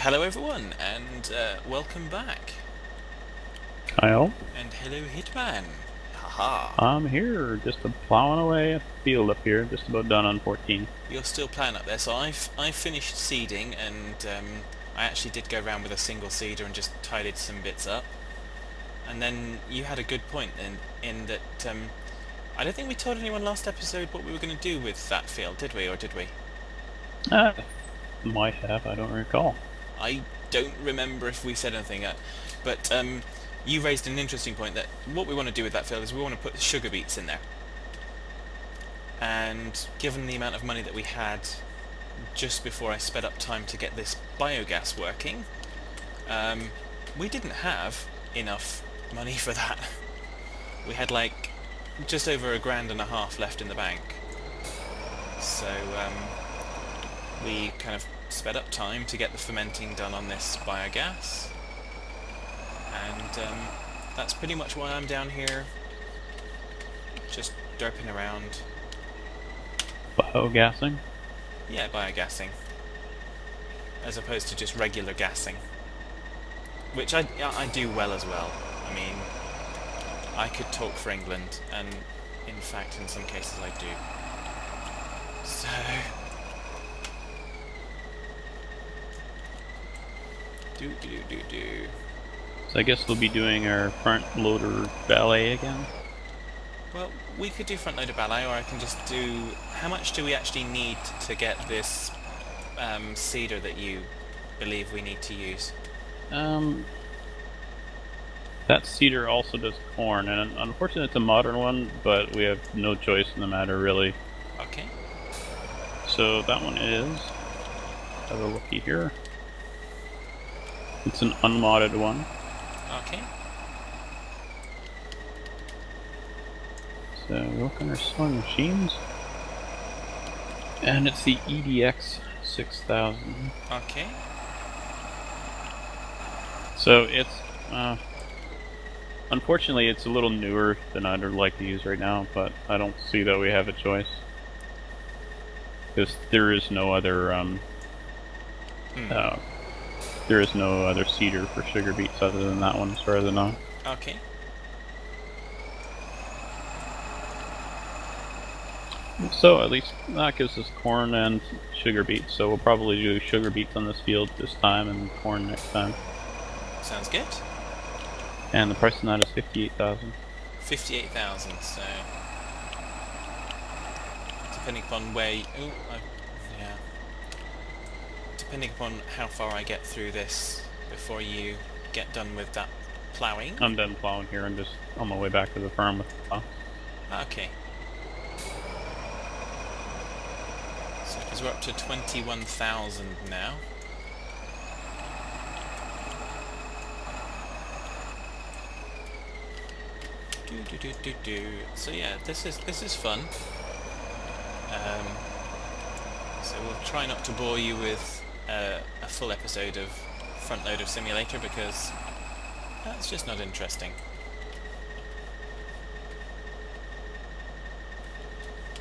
Hello everyone, and welcome back. Kyle, And hello Hitman. Haha. I'm here, just plowing away at the field up here, just about done on 14. You're still playing up there, so I finished seeding, and I actually did go around with a single seeder and just tidied some bits up. And then you had a good point in that I don't think we told anyone last episode what we were going to do with that field, did we, or did we? Ah, might have, I don't recall. I don't remember if we said anything, but you raised an interesting point that what we want to do with that field is we want to put sugar beets in there. And given the amount of money that we had just before I sped up time to get this biogas working, we didn't have enough money for that. We had like just over $1,500 left in the bank. So we kind of sped up time to get the fermenting done on this biogas. And that's pretty much why I'm down here, just derping around. Biogassing? Yeah, biogassing. As opposed to just regular gassing. Which I do well as well. I mean, I could talk for England, and in fact, in some cases I do. So... Do. So I guess we'll be doing our Front Loader Ballet again. Well, we could do Front Loader Ballet, or I can just do... How much do we actually need to get this seeder that you believe we need to use? Um, that cedar also does corn, and unfortunately it's a modern one, but we have no choice in the matter, really. Okay. So that one is... Have a looky here. It's an unmodded one. Okay. So look on our sewing machines. And it's the EDX 6000. Okay. So it's, unfortunately it's a little newer than I'd like to use right now, but I don't see that we have a choice. Because there is no other, there is no other seeder for sugar beets other than that one, as far as I know. Okay. So at least that gives us corn and sugar beets, so we'll probably do sugar beets on this field this time and corn next time. Sounds good. And the price on that is 58,000. 58,000, so... Depending upon where you... yeah. Depending upon how far I get through this before you get done with that ploughing. I'm done plowing here, I'm just on my way back to the farm with the plow. Okay. So, because we're up to 21,000 now. So yeah, this is fun. So we'll try not to bore you with a full episode of Front Loader Simulator because that's just not interesting.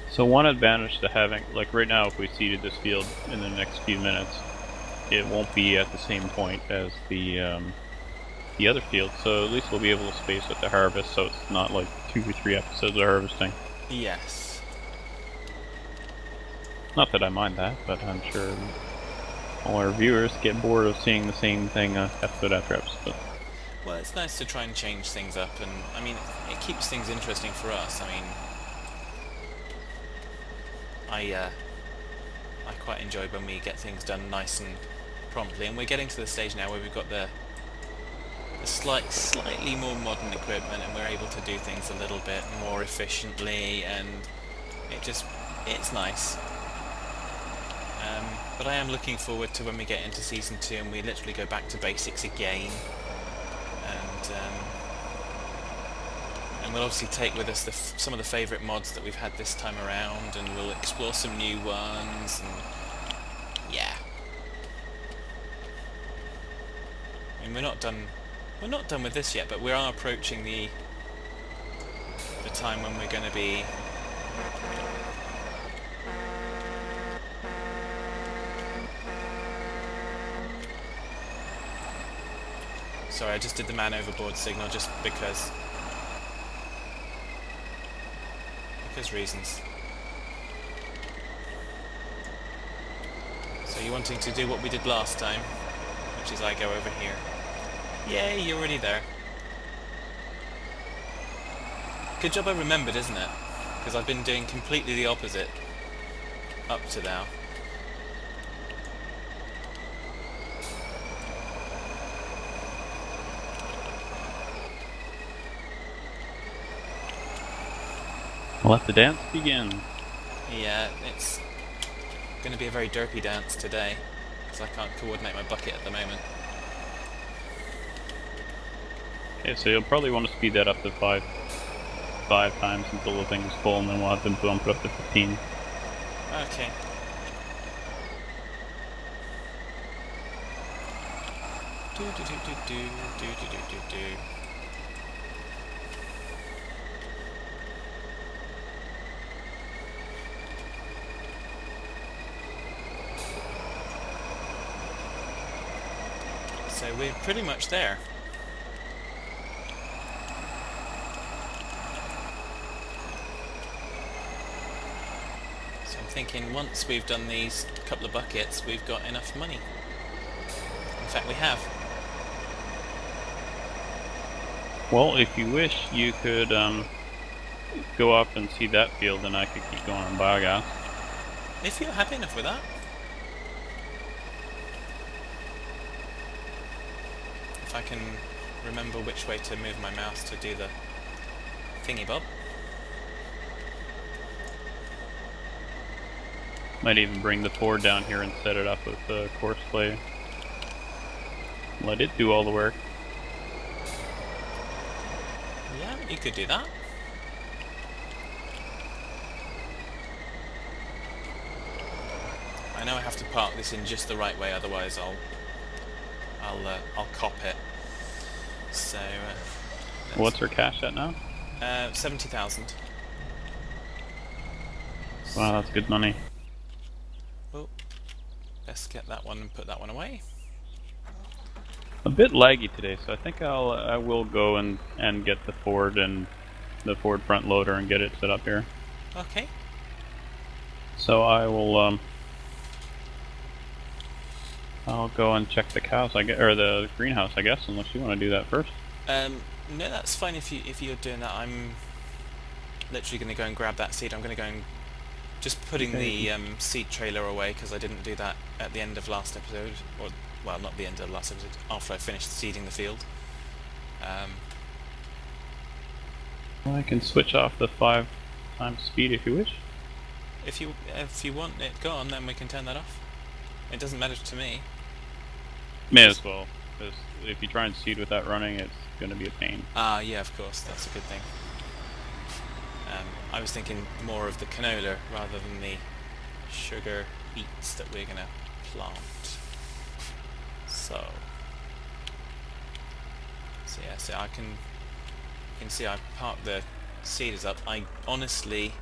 So one advantage to having, like right now if we seeded this field in the next few minutes, it won't be at the same point as the other field, so at least we'll be able to space it to harvest, so it's not like 2 or 3 episodes of harvesting. Yes. Not that I mind that, but I'm sure all our viewers get bored of seeing the same thing episode after episode. Well, it's nice to try and change things up, and I mean, it keeps things interesting for us. I mean, I quite enjoy when we get things done nice and promptly, and we're getting to the stage now where we've got the slightly more modern equipment, and we're able to do things a little bit more efficiently, and it's nice. But I am looking forward to when we get into Season 2 and we literally go back to basics again. And we'll obviously take with us some of the favourite mods that we've had this time around, and we'll explore some new ones, and yeah. I mean, we're not done with this yet, but we are approaching the time when we're going to be Sorry, I just did the man overboard signal just because reasons. So you're wanting to do what we did last time, which is I go over here. Yay, you're already there. Good job I remembered, isn't it? Because I've been doing completely the opposite up to now. Let the dance begin. Yeah, it's going to be a very derpy dance today, because I can't coordinate my bucket at the moment. Okay, so you'll probably want to speed that up to five times until the thing's full, and then we'll have to bump it up to 15. Okay. Do do do do do do do do do do. So we're pretty much there. So I'm thinking once we've done these couple of buckets, we've got enough money. In fact, we have. Well, if you wish, you could go up and see that field, and I could keep going on biogas. If you're happy enough with that. If I can remember which way to move my mouse to do the thingy bob. Might even bring the Ford down here and set it up with the course play. Let it do all the work. Yeah, you could do that. I know I have to park this in just the right way, otherwise I'll cop it. So What's her cash at now? 70,000. Wow, that's good money. Oh, let's get that one and put that one away. A bit laggy today, so I think I will go and get the Ford and the Ford front loader and get it set up here. Okay. So I will I'll go and check the cows, or the greenhouse, I guess, unless you want to do that first. No, that's fine if you're doing that. I'm literally going to go and grab that seed. I'm going to go and just putting the seed trailer away because I didn't do that at the end of last episode, or well, not the end of last episode. After I finished seeding the field. Well, I can switch off the 5 times speed if you wish. If you want it gone, then we can turn that off. It doesn't matter to me. May as well, because if you try and seed with that running, it's going to be a pain. Ah, yeah, of course, that's a good thing. I was thinking more of the canola rather than the sugar beets that we're going to plant. So yeah, so you can see I parked the seeders up. I honestly,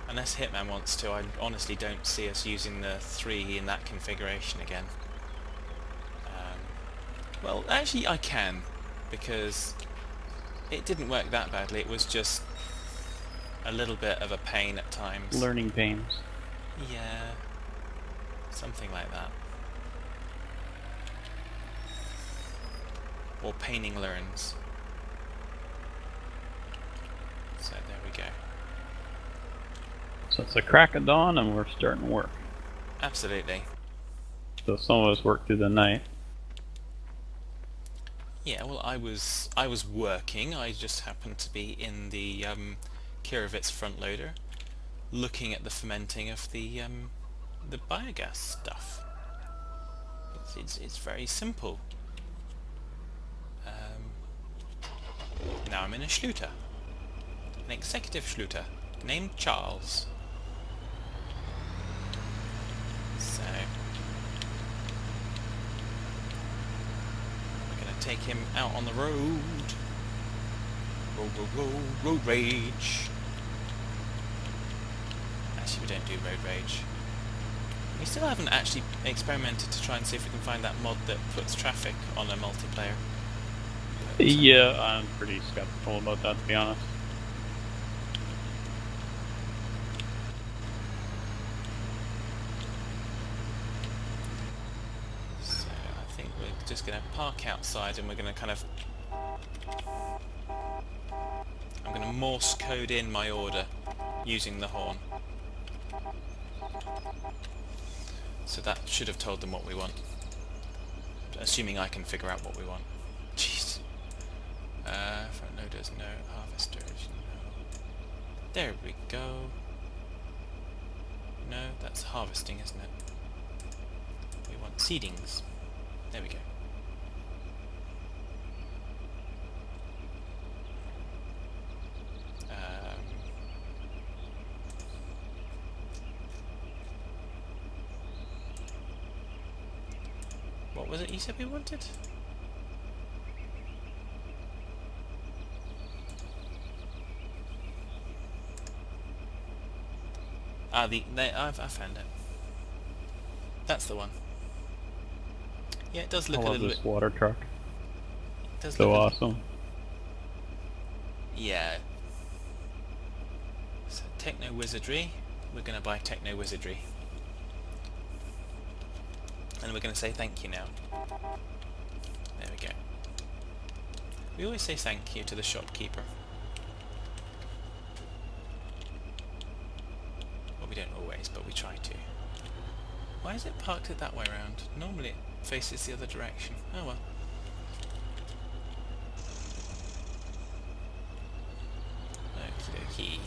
unless Hitman wants to, I honestly don't see us using the 3 in that configuration again. Well, actually I can, because it didn't work that badly. It was just a little bit of a pain at times. Learning pains. Yeah, something like that. Or paining learns. So there we go. So it's a crack of dawn and we're starting to work. Absolutely. So some of us work through the night. Yeah, well, I was working. I just happened to be in the Kirovitz front loader, looking at the fermenting of the biogas stuff. It's very simple. Now I'm in a Schluter, an executive Schluter named Charles. So take him out on the road. Road rage. Actually, we don't do road rage. We still haven't actually experimented to try and see if we can find that mod that puts traffic on a multiplayer. But, Yeah, I'm pretty skeptical about that, to be honest. so I think we're just going to park outside and we're going to kind of... I'm going to Morse code in my order using the horn. So that should have told them what we want. Assuming I can figure out what we want. Jeez. Front loaders, no. Harvesters, no. There we go. No, that's harvesting, isn't it? We want seedings. There we go. What was it you said we wanted? Ah, I found it. That's the one. Yeah, it does look I a love little this bit... water truck. It does So look awesome. Yeah. So, Techno Wizardry. We're going to buy Techno Wizardry. And we're going to say thank you now. There we go. We always say thank you to the shopkeeper. Well, we don't always, but we try to. Why is it parked it that way around? Normally it faces the other direction. Oh well. Okie dokie.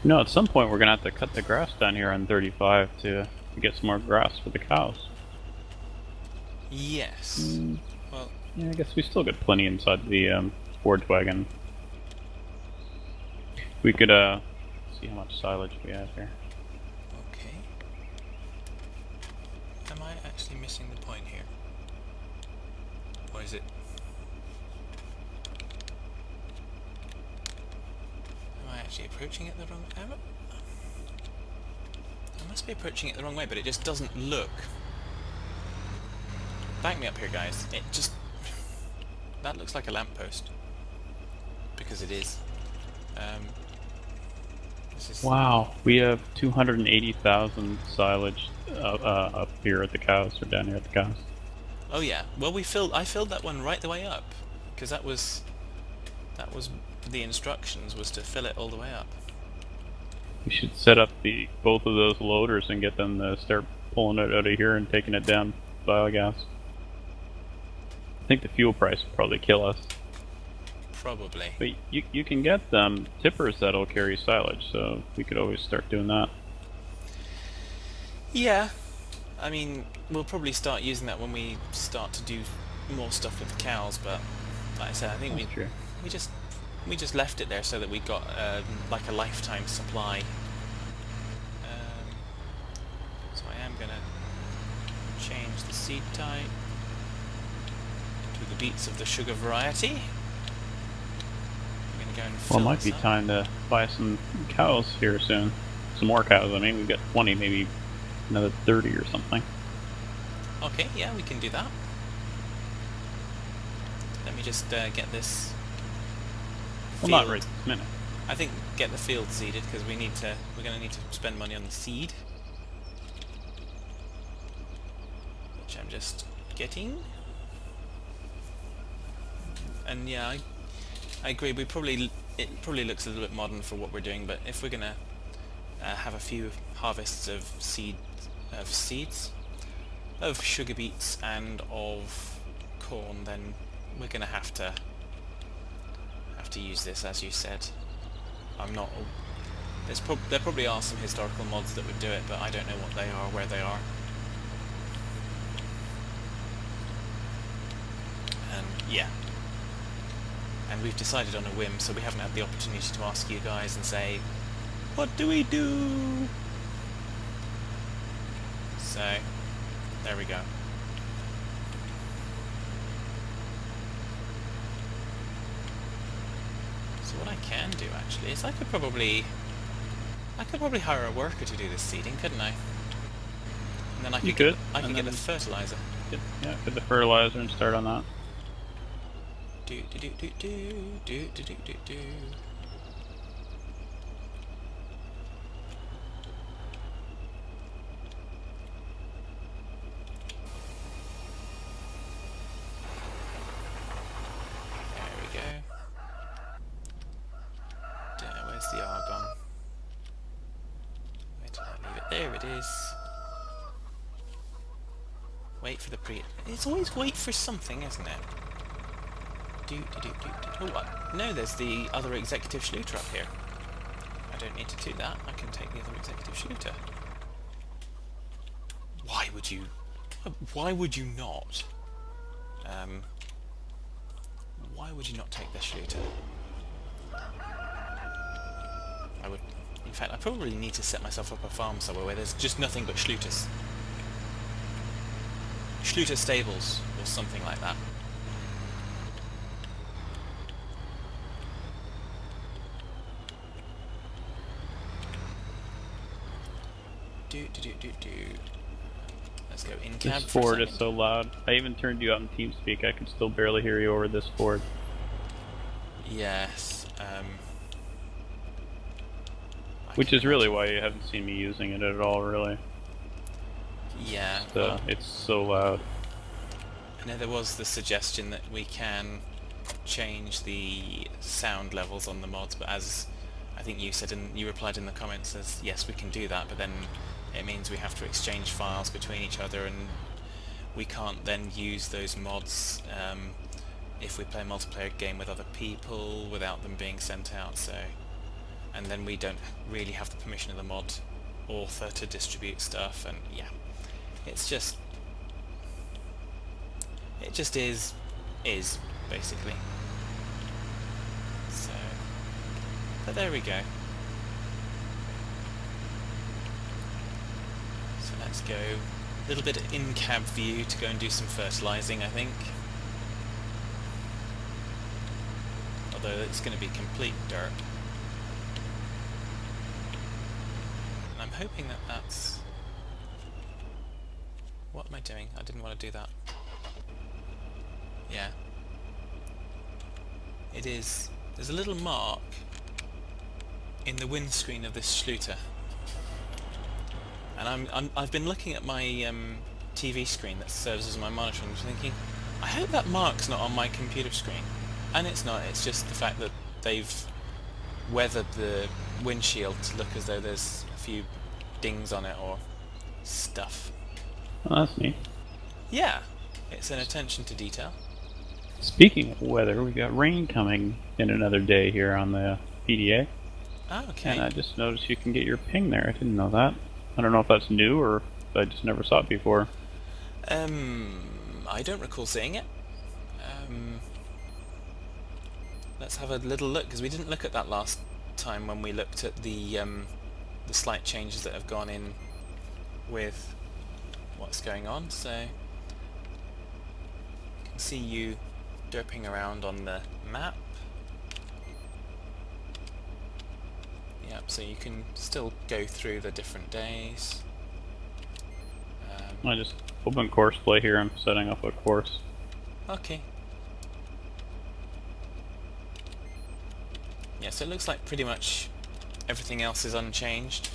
You know, at some point we're gonna have to cut the grass down here on 35 to get some more grass for the cows. Yes. Well, Yeah, I guess we still got plenty inside the forage wagon. We could see how much silage we have here. okay. Am I actually missing the point here? Or is it... Am I actually approaching it the wrong way? I must be approaching it the wrong way, but it just doesn't look... Back me up here, guys. It just... That looks like a lamppost. Because it is. This is... Wow, we have 280,000 silage up here at the cows, or down here at the cows. Oh yeah. Well, I filled that one right the way up. Because that was the instructions, was to fill it all the way up. We should set up both of those loaders and get them to start pulling it out of here and taking it down biogas. I think the fuel price will probably kill us. Probably. But you can get tippers that'll carry silage, so we could always start doing that. Yeah. I mean, we'll probably start using that when we start to do more stuff with the cows, but like I said, I think That's true. we just left it there so that we got like a lifetime supply. So I am gonna change the seed type to the beets of the sugar variety. I'm gonna go and fill Well, it might this be up. time to buy some cows here soon. Some more cows. I mean, we've got 20, maybe another 30 or something. Okay, yeah, we can do that. Let me just get this. Well, not field- right this minute. I think get the field seeded because we're going to need to spend money on the seed, which I'm just getting. And yeah, I agree. It probably looks a little bit modern for what we're doing, but if we're gonna have a few harvests of seeds, of sugar beets and of corn, then we're gonna have to use this, as you said. I'm not... there probably are some historical mods that would do it, but I don't know what they are, where they are. And yeah. And we've decided on a whim, so we haven't had the opportunity to ask you guys and say, what do we do? So, there we go. So what I can do actually is I could probably hire a worker to do this seeding, couldn't I? And then I You could could, I could and get the then fertilizer. get the fertilizer and start on that. Do do do do do do do do do do. There we go. Where's the argon? Where did I leave it? There it is. Wait for the pre... It's always wait for something, isn't it? Do do do do do. Oh, what? No, there's the other executive Schluter up here. I don't need to do that. I can take the other executive Schluter. Why would you... Why would you not? Why would you not take the Schluter? I would... In fact, I probably need to set myself up a farm somewhere where there's just nothing but Schluters. Schluter stables, or something like that. Do do do do do. Let's go in cab. This Ford is so loud. I even turned you out in TeamSpeak. I could still barely hear you over this Ford. Yes. Which is really why you haven't seen me using it at all, really. Yeah. So, it's so loud. I know there was the suggestion that we can change the sound levels on the mods, but as I think you said, and you replied in the comments as yes, we can do that, but then it means we have to exchange files between each other, and we can't then use those mods if we play a multiplayer game with other people without them being sent out. So, and then we don't really have the permission of the mod author to distribute stuff, and yeah, it's just... It just is basically. So, but there we go. So let's go a little bit in-cab view to go and do some fertilising, I think. Although it's going to be complete dirt. And I'm hoping that that's... What am I doing? I didn't want to do that. Yeah. It is. There's a little mark in the windscreen of this Schluter. And I've been looking at my TV screen that serves as my monitor and thinking, I hope that mark's not on my computer screen. And it's not, it's just the fact that they've weathered the windshield to look as though there's a few dings on it or stuff. Oh, that's neat. Yeah, it's an attention to detail. Speaking of weather, we got rain coming in another day here on the PDA. Oh, okay. And I just noticed you can get your ping there. I didn't know that. I don't know if that's new or if I just never saw it before. I don't recall seeing it. Let's have a little look, because we didn't look at that last time when we looked at the slight changes that have gone in with what's going on. So I can see you derping around on the map. Yep, so you can still go through the different days. I just open course play here. I'm setting up a course. Okay. Yeah, so it looks like pretty much everything else is unchanged.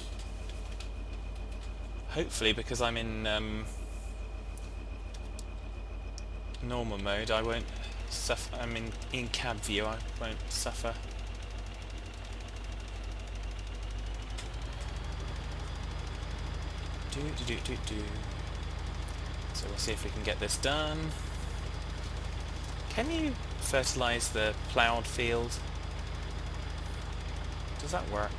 Hopefully, because I'm in normal mode, I won't suffer. I'm in cab view, I won't suffer. So we'll see if we can get this done. Can you fertilise the ploughed field? Does that work?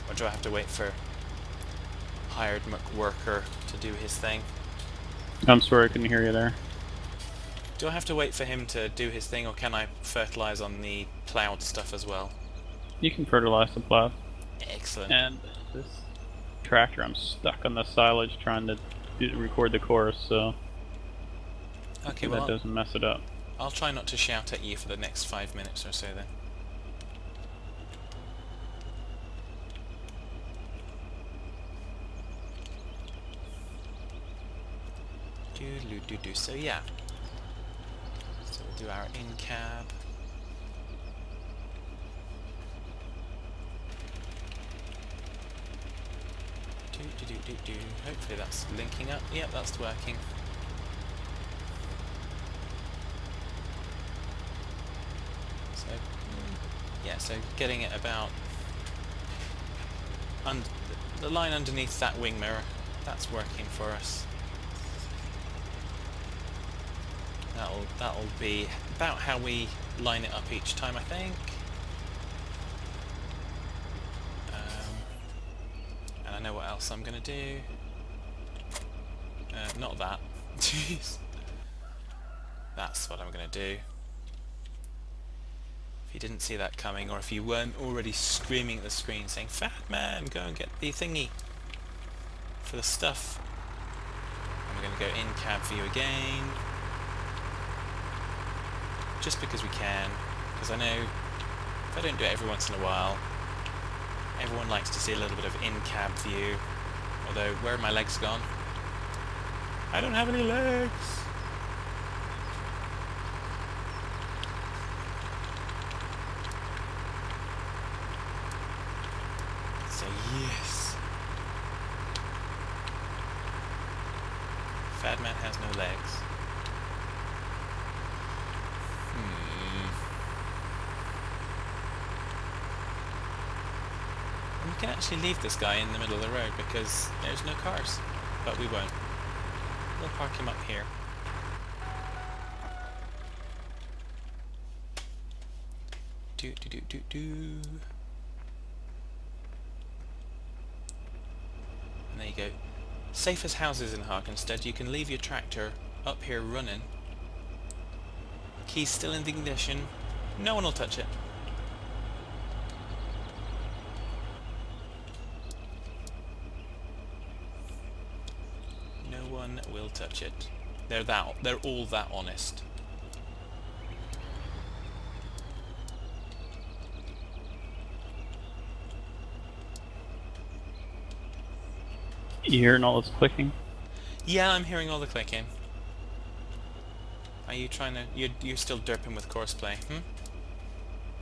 Or do I have to wait for hired worker to do his thing? I'm sorry, I couldn't hear you there. Do I have to wait for him to do his thing, or can I fertilise on the ploughed stuff as well? You can fertilize the plow. Excellent. And this tractor, I'm stuck on the silage trying to record the chorus, so okay, that doesn't mess it up. I'll try not to shout at you for the next 5 minutes or so then. So yeah. So we'll do our in-cab. Hopefully that's linking up. Yep, that's working. So, yeah, so getting it about the line underneath that wing mirror, that's working for us. That'll be about how we line it up each time, I think. And I know what else I'm gonna do. Not that. Jeez. That's what I'm gonna do. If you didn't see that coming, or if you weren't already screaming at the screen saying, "Fat man, go and get the thingy for the stuff." And we're going to go in cab view again. Just because we can. Because I know if I don't do it every once in a while, everyone likes to see a little bit of in cab view. Although, where are my legs gone? I don't have any legs! So yes. Fat man has no legs. We can actually leave this guy in the middle of the road because there's no cars. But we won't. We'll park him up here. And there you go. Safe as houses in Harkenstead. You can leave your tractor up here running. Key's still in the ignition. No one will touch it. No one will touch it. They're all that honest. You hearing all this clicking? Yeah, I'm hearing all the clicking. Are you trying to... You're still derping with courseplay,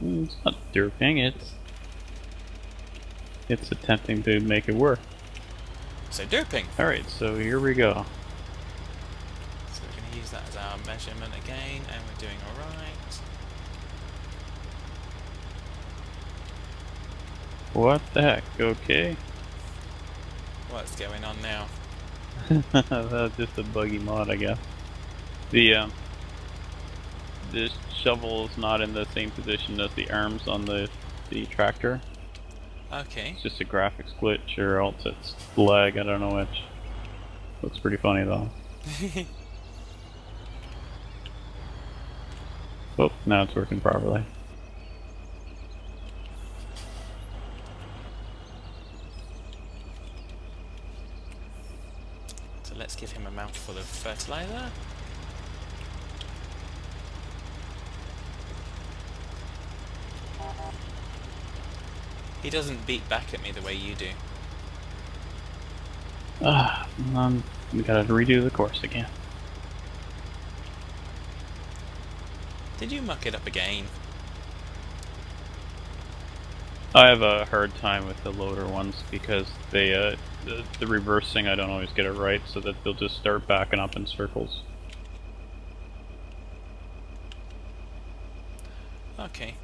It's not derping, it's attempting to make it work. So derping! Alright, so here we go. So we're going to use that as our measurement again, and we're doing alright. What the heck? Okay. What's going on now? That's just a buggy mod, I guess. The shovel is not in the same position as the arms on the tractor. Okay. It's just a graphics glitch, or else it's lag, I don't know which. Looks pretty funny though. Oh, now it's working properly. So let's give him a mouthful of fertilizer. He doesn't beat back at me the way you do. We gotta redo the course again. Did you muck it up again? I have a hard time with the loader ones because they, the reversing, I don't always get it right, so that they'll just start backing up in circles. Okay.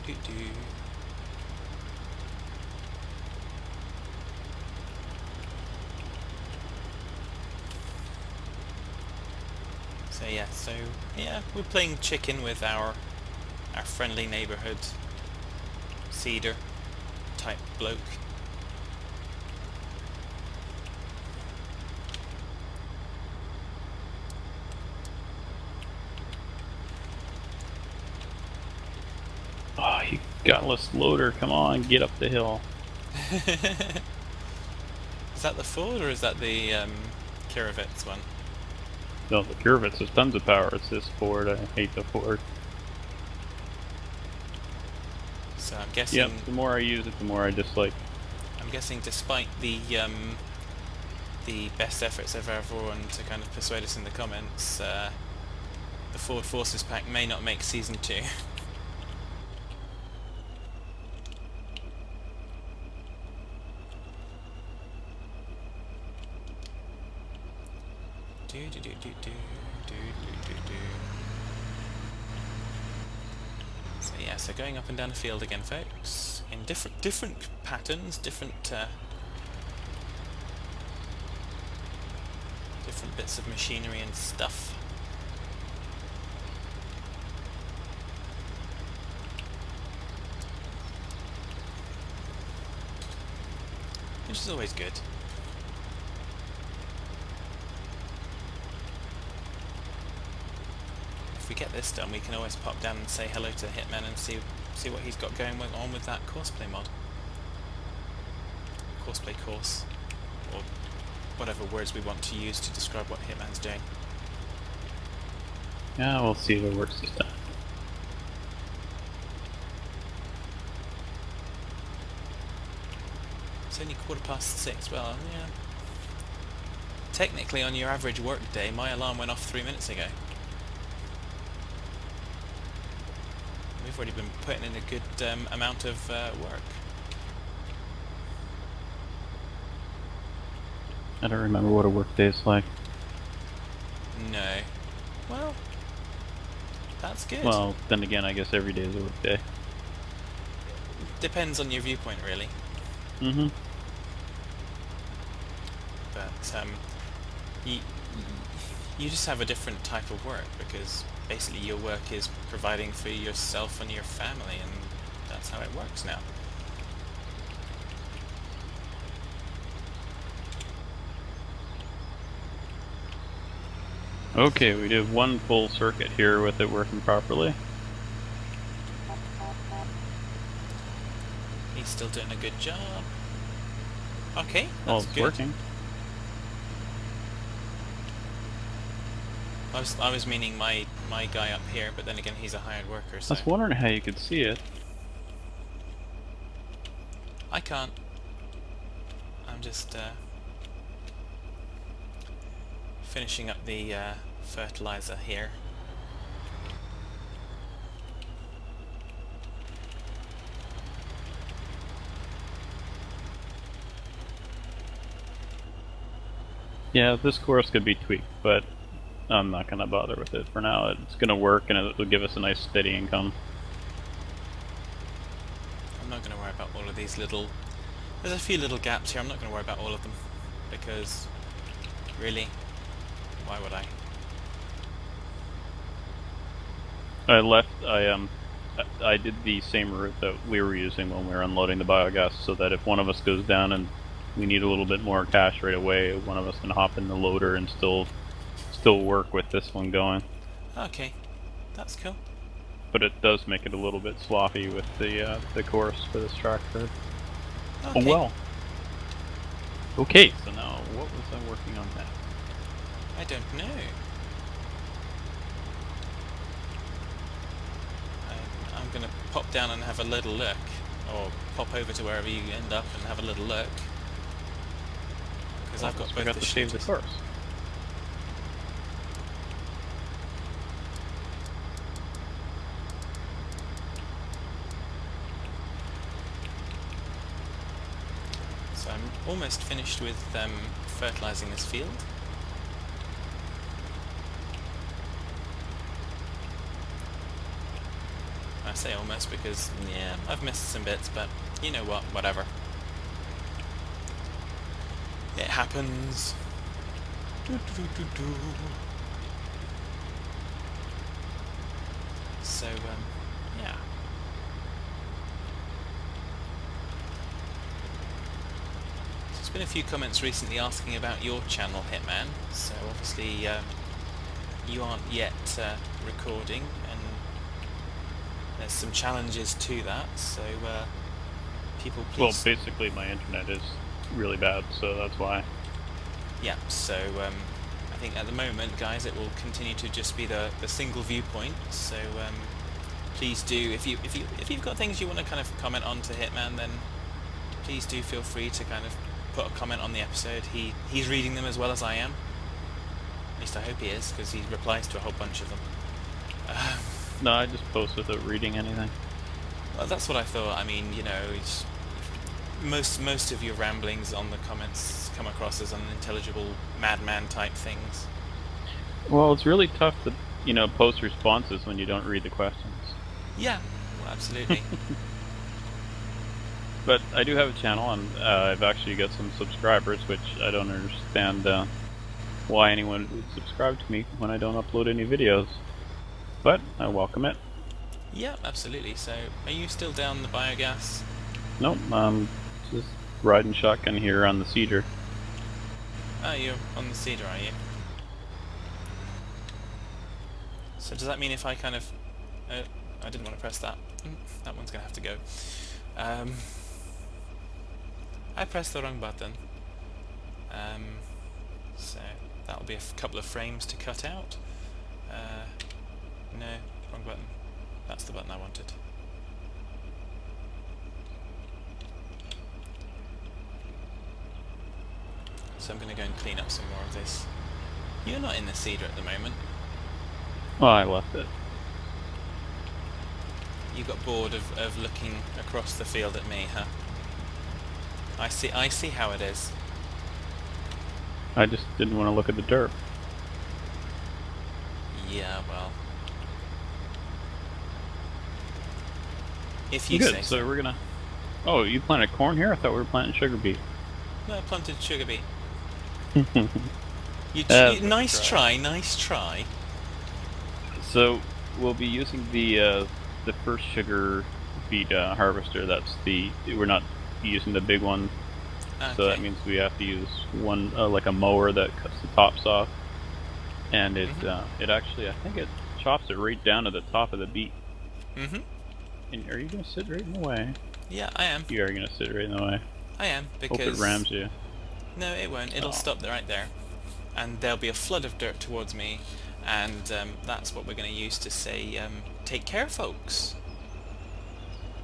Do. So yeah, we're playing chicken with our friendly neighborhood cedar type bloke. Oh, you gutless loader, come on, get up the hill. Is that the Ford or is that the Kirovitz one? No, the Curvitz has tons of power. It's this Ford. I hate the Ford. So I'm Yep, guessing the more I use it, the more I dislike. despite the best efforts of everyone to kind of persuade us in the comments, the Ford Forces pack may not make season 2. do do do do do do do do. So yeah, so going up and down the field again, folks, in different patterns, different bits of machinery and stuff. Which is always good. If we get this done, we can always pop down and say hello to Hitman and see what he's got going on with that courseplay mod. Courseplay course, or whatever words we want to use to describe what Hitman's doing. Yeah, we'll see if it works this time. It's only 6:15. Well, yeah. Technically, on your average work day, my alarm went off 3 minutes ago. We've already been putting in a good amount of work. I don't remember what a work day is like. No. Well, that's good. Well, then again, I guess every day is a work day. Depends on your viewpoint, really. Mm-hmm. But you just have a different type of work, because basically your work is providing for yourself and your family, and that's how it works now. Okay, we did one full circuit here with it working properly. He's still doing a good job. Okay, Well, that's it's good. working. I was meaning my guy up here, but then again he's a hired worker, I so was wondering how you could see it. I can't. I'm just finishing up the fertilizer here. Yeah, this course could be tweaked, but I'm not going to bother with it for now. It's going to work and it'll give us a nice steady income. I'm not going to worry about all of these little... There's a few little gaps here, I'm not going to worry about all of them, because, really, why would I? I did the same route that we were using when we were unloading the biogas, so that if one of us goes down and we need a little bit more cash right away, one of us can hop in the loader and still work with this one going. Okay, that's cool. But it does make it a little bit sloppy with the course for this tractor. Okay. Oh well. Okay, so now what was I working on now? I don't know. I'm going to pop down and have a little look, or pop over to wherever you end up and have a little look, because I've got both forgot the to save the shooters. course. So I'm almost finished with fertilizing this field. I say almost because, yeah, I've missed some bits, but you know what, whatever. It happens. So, yeah. There's been a few comments recently asking about your channel, Hitman, so obviously you aren't yet recording, and there's some challenges to that, so people please... Well, basically my internet is really bad, so that's why. Yeah, so I think at the moment, guys, it will continue to just be the single viewpoint. So please do, if you've got things you want to kind of comment on to Hitman, then please do feel free to kind of put a comment on the episode. He's reading them as well as I am. At least I hope he is, because he replies to a whole bunch of them. No, I just post without reading anything. Well, that's what I thought. I mean, you know, most of your ramblings on the comments come across as unintelligible madman type things. Well, it's really tough to, post responses when you don't read the questions. Yeah, well, absolutely. But I do have a channel, and I've actually got some subscribers, which I don't understand why anyone would subscribe to me when I don't upload any videos. But I welcome it. Yeah, absolutely. So, are you still down the biogas? Nope, just riding shotgun here on the cedar. Oh, you're on the cedar, are you? So does that mean if I kind of... I didn't want to press that. That one's going to have to go. I pressed the wrong button. So that'll be a couple of frames to cut out. No, wrong button. That's the button I wanted. So I'm going to go and clean up some more of this. You're not in the cedar at the moment. Oh, I left it. You got bored of looking across the field at me, huh? I see how it is. I just didn't want to look at the dirt. Yeah, well... If you Good, say so we're gonna... Oh, you planted corn here? I thought we were planting sugar beet. No, I planted sugar beet. Nice try, nice try. So, we'll be using the first sugar beet harvester. We're not using the big one. Okay. So that means we have to use one, like a mower that cuts the tops off. And it actually, I think it chops it right down to the top of the beet. Mm-hmm. And are you going to sit right in the way? Yeah, I am. You are going to sit right in the way. I am, because... Hope it rams you. No, it won't. It'll stop right there. And there'll be a flood of dirt towards me, and that's what we're going to use to say, take care, folks.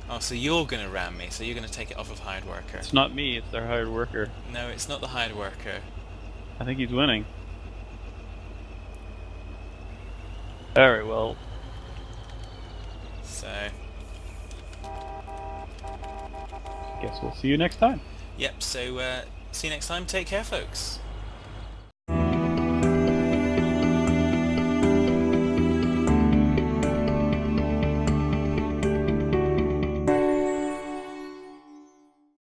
Oh, so you're going to ram me, so you're going to take it off of hired worker. It's not me, it's their hired worker. No, it's not the hired worker. I think he's winning. Alright, well... So... Guess we'll see you next time. Yep, so see you next time. Take care, folks.